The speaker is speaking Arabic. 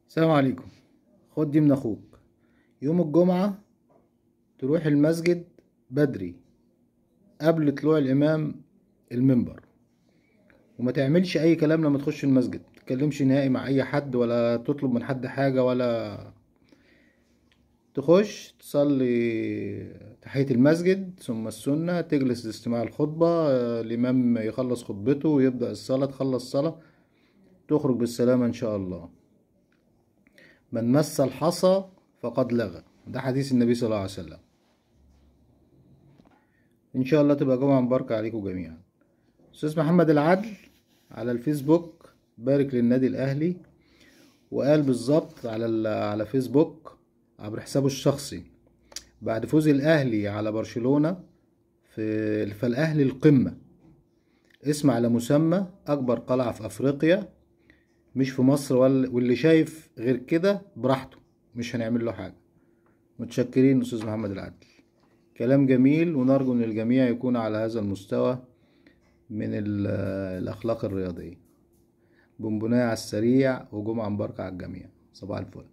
السلام عليكم. خد دي من اخوك. يوم الجمعة تروح المسجد بدري قبل طلوع الامام المنبر، وما تعملش اي كلام لما تخش المسجد. ما تتكلمش نهائي مع اي حد ولا تطلب من حد حاجة، ولا تخش تصلي تحية المسجد ثم السنة، تجلس لاستماع الخطبة. الامام يخلص خطبته ويبدأ الصلاة، تخلص صلاة تخرج بالسلامة ان شاء الله. من مس الحصى فقد لغى، ده حديث النبي صلى الله عليه وسلم. ان شاء الله تبقى جمعة مباركة عليكم جميعا. استاذ محمد العدل على الفيسبوك بارك للنادي الاهلي، وقال بالظبط على فيسبوك عبر حسابه الشخصي: بعد فوز الاهلي على برشلونة فالاهلي القمة، اسم على مسمى اكبر قلعة في افريقيا مش في مصر، واللي شايف غير كده براحته، مش هنعمل له حاجة. متشكرين استاذ محمد العدل، كلام جميل، ونرجو ان الجميع يكون على هذا المستوى من الأخلاق الرياضية. بونبوناية على السريع وجمعة مباركة على الجميع. صباح الفل.